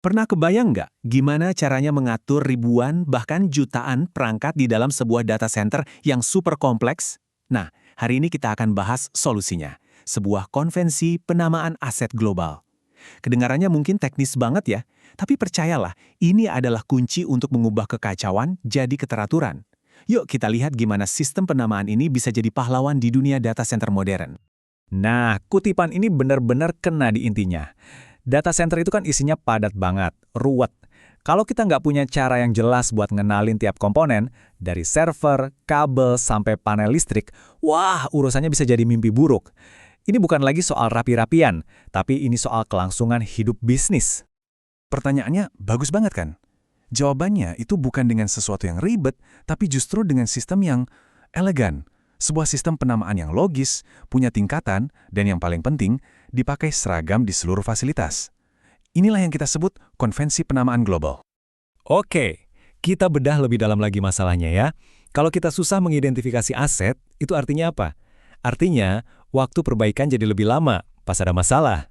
Pernah kebayang nggak gimana caranya mengatur ribuan bahkan jutaan perangkat di dalam sebuah data center yang super kompleks? Nah, hari ini kita akan bahas solusinya. Sebuah konvensi penamaan aset global. Kedengarannya mungkin teknis banget ya, tapi percayalah, ini adalah kunci untuk mengubah kekacauan jadi keteraturan. Yuk kita lihat gimana sistem penamaan ini bisa jadi pahlawan di dunia data center modern. Nah, kutipan ini benar-benar kena di intinya. Data center itu kan isinya padat banget, ruwet. Kalau kita nggak punya cara yang jelas buat ngenalin tiap komponen, dari server, kabel, sampai panel listrik, wah, urusannya bisa jadi mimpi buruk. Ini bukan lagi soal rapi-rapian, tapi ini soal kelangsungan hidup bisnis. Pertanyaannya bagus banget kan? Jawabannya itu bukan dengan sesuatu yang ribet, tapi justru dengan sistem yang elegan. Sebuah sistem penamaan yang logis, punya tingkatan, dan yang paling penting, dipakai seragam di seluruh fasilitas. Inilah yang kita sebut konvensi penamaan global. Oke, kita bedah lebih dalam lagi masalahnya ya. Kalau kita susah mengidentifikasi aset, itu artinya apa? Artinya, waktu perbaikan jadi lebih lama pas ada masalah.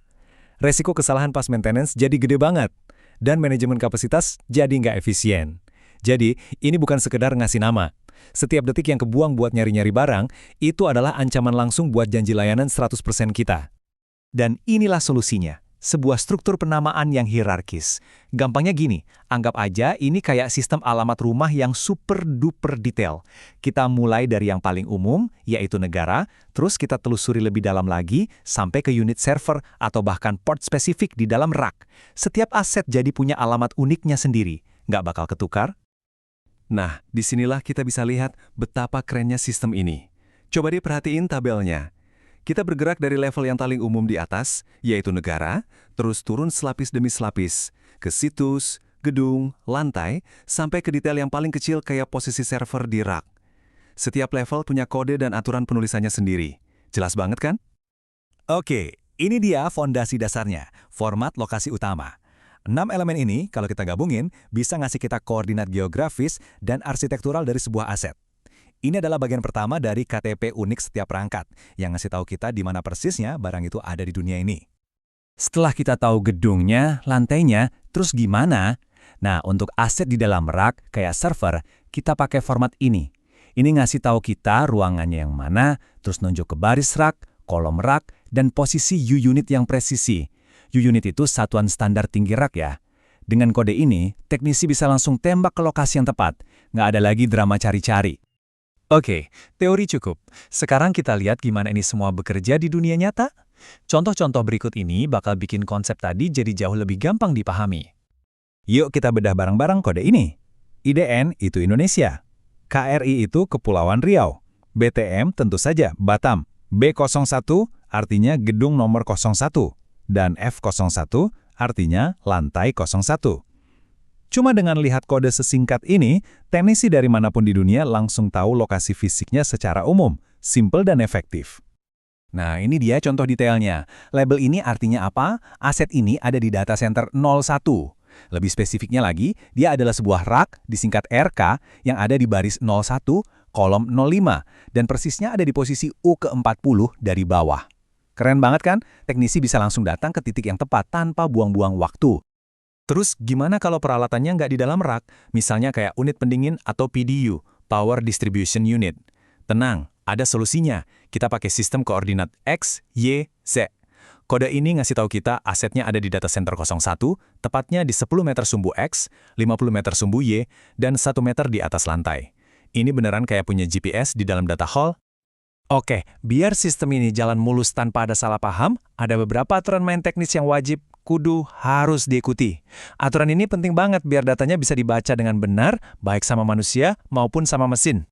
Resiko kesalahan pas maintenance jadi gede banget. Dan manajemen kapasitas jadi nggak efisien. Jadi, ini bukan sekedar ngasih nama. Setiap detik yang kebuang buat nyari-nyari barang, itu adalah ancaman langsung buat janji layanan 100% kita. Dan inilah solusinya, sebuah struktur penamaan yang hierarkis. Gampangnya gini, anggap aja ini kayak sistem alamat rumah yang super-duper detail. Kita mulai dari yang paling umum, yaitu negara, terus kita telusuri lebih dalam lagi, sampai ke unit server atau bahkan port spesifik di dalam rak. Setiap aset jadi punya alamat uniknya sendiri, nggak bakal ketukar. Nah, disinilah kita bisa lihat betapa kerennya sistem ini. Coba deh perhatiin tabelnya. Kita bergerak dari level yang paling umum di atas, yaitu negara, terus turun selapis demi selapis, ke situs, gedung, lantai, sampai ke detail yang paling kecil kayak posisi server di rak. Setiap level punya kode dan aturan penulisannya sendiri. Jelas banget kan? Oke, ini dia fondasi dasarnya, format lokasi utama. 6 elemen ini, kalau kita gabungin, bisa ngasih kita koordinat geografis dan arsitektural dari sebuah aset. Ini adalah bagian pertama dari KTP unik setiap perangkat, yang ngasih tahu kita di mana persisnya barang itu ada di dunia ini. Setelah kita tahu gedungnya, lantainya, terus gimana? Nah, untuk aset di dalam rak, kayak server, kita pakai format ini. Ini ngasih tahu kita ruangannya yang mana, terus nunjuk ke baris rak, kolom rak, dan posisi U-unit yang presisi. U-unit itu satuan standar tinggi rak ya. Dengan kode ini, teknisi bisa langsung tembak ke lokasi yang tepat. Nggak ada lagi drama cari-cari. Oke, teori cukup. Sekarang kita lihat gimana ini semua bekerja di dunia nyata. Contoh-contoh berikut ini bakal bikin konsep tadi jadi jauh lebih gampang dipahami. Yuk kita bedah bareng-bareng kode ini. IDN itu Indonesia. KRI itu Kepulauan Riau. BTM tentu saja Batam. B01 artinya gedung nomor 01. Dan F01 artinya lantai 01. Cuma dengan lihat kode sesingkat ini, teknisi dari manapun di dunia langsung tahu lokasi fisiknya secara umum, simple dan efektif. Nah, ini dia contoh detailnya. Label ini artinya apa? Aset ini ada di data center 01. Lebih spesifiknya lagi, dia adalah sebuah rak, disingkat RK, yang ada di baris 01, kolom 05, dan persisnya ada di posisi U ke-40 dari bawah. Keren banget kan? Teknisi bisa langsung datang ke titik yang tepat tanpa buang-buang waktu. Terus gimana kalau peralatannya nggak di dalam rak? Misalnya kayak unit pendingin atau PDU, Power Distribution Unit. Tenang, ada solusinya. Kita pakai sistem koordinat X, Y, Z. Kode ini ngasih tahu kita asetnya ada di data center 01, tepatnya di 10 meter sumbu X, 50 meter sumbu Y, dan 1 meter di atas lantai. Ini beneran kayak punya GPS di dalam data hall? Oke, biar sistem ini jalan mulus tanpa ada salah paham, ada beberapa aturan main teknis yang wajib, kudu, harus diikuti. Aturan ini penting banget biar datanya bisa dibaca dengan benar, baik sama manusia maupun sama mesin.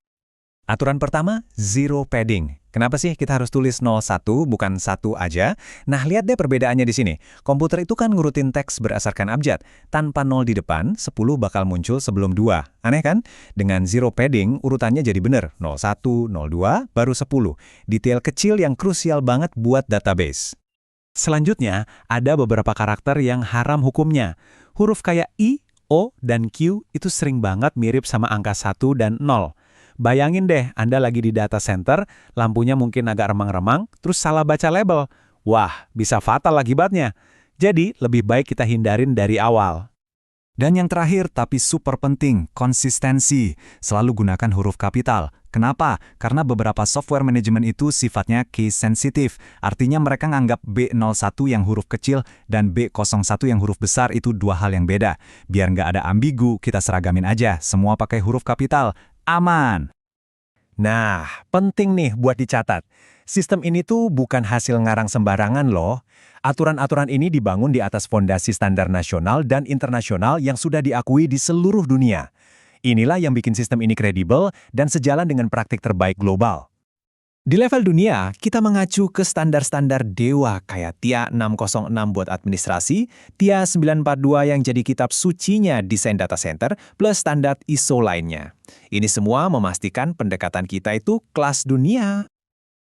Aturan pertama, zero padding. Kenapa sih kita harus tulis 01 bukan 1 aja? Nah, lihat deh perbedaannya di sini. Komputer itu kan ngurutin teks berdasarkan abjad. Tanpa 0 di depan, 10 bakal muncul sebelum 2. Aneh kan? Dengan zero padding, urutannya jadi bener. 01, 02, baru 10. Detail kecil yang krusial banget buat database. Selanjutnya, ada beberapa karakter yang haram hukumnya. Huruf kayak I, O, dan Q itu sering banget mirip sama angka 1 dan 0. Bayangin deh, Anda lagi di data center, lampunya mungkin agak remang-remang, terus salah baca label. Wah, bisa fatal akibatnya. Jadi, lebih baik kita hindarin dari awal. Dan yang terakhir, tapi super penting, konsistensi. Selalu gunakan huruf kapital. Kenapa? Karena beberapa software manajemen itu sifatnya case sensitive. Artinya mereka nganggap B01 yang huruf kecil dan B01 yang huruf besar itu dua hal yang beda. Biar nggak ada ambigu, kita seragamin aja. Semua pakai huruf kapital. Aman! Nah, penting nih buat dicatat. Sistem ini tuh bukan hasil ngarang sembarangan loh. Aturan-aturan ini dibangun di atas fondasi standar nasional dan internasional yang sudah diakui di seluruh dunia. Inilah yang bikin sistem ini kredibel dan sejalan dengan praktik terbaik global. Di level dunia, kita mengacu ke standar-standar dewa kayak TIA 606 buat administrasi, TIA 942 yang jadi kitab sucinya desain data center, plus standar ISO lainnya. Ini semua memastikan pendekatan kita itu kelas dunia.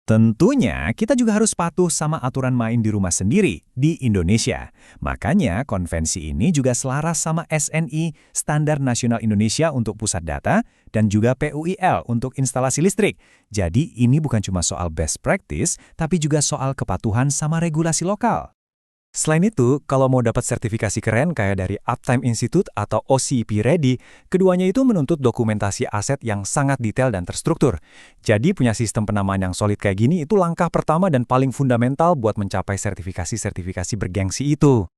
Tentunya, kita juga harus patuh sama aturan main di rumah sendiri, di Indonesia. Makanya, konvensi ini juga selaras sama SNI, Standar Nasional Indonesia untuk Pusat Data, dan juga PUIL untuk instalasi listrik. Jadi, ini bukan cuma soal best practice, tapi juga soal kepatuhan sama regulasi lokal. Selain itu, kalau mau dapat sertifikasi keren kayak dari Uptime Institute atau OCP Ready, keduanya itu menuntut dokumentasi aset yang sangat detail dan terstruktur. Jadi punya sistem penamaan yang solid kayak gini itu langkah pertama dan paling fundamental buat mencapai sertifikasi-sertifikasi bergengsi itu.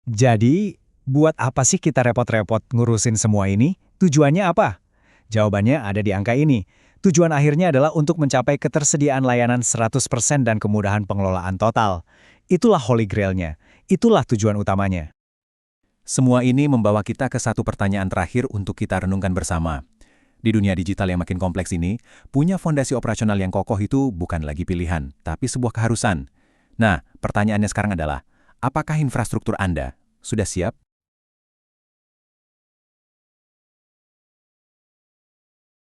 Jadi, buat apa sih kita repot-repot ngurusin semua ini? Tujuannya apa? Jawabannya ada di angka ini. Tujuan akhirnya adalah untuk mencapai ketersediaan layanan 100% dan kemudahan pengelolaan total. Itulah Holy Grail-nya. Itulah tujuan utamanya. Semua ini membawa kita ke satu pertanyaan terakhir untuk kita renungkan bersama. Di dunia digital yang makin kompleks ini, punya fondasi operasional yang kokoh itu bukan lagi pilihan, tapi sebuah keharusan. Nah, pertanyaannya sekarang adalah, apakah infrastruktur Anda sudah siap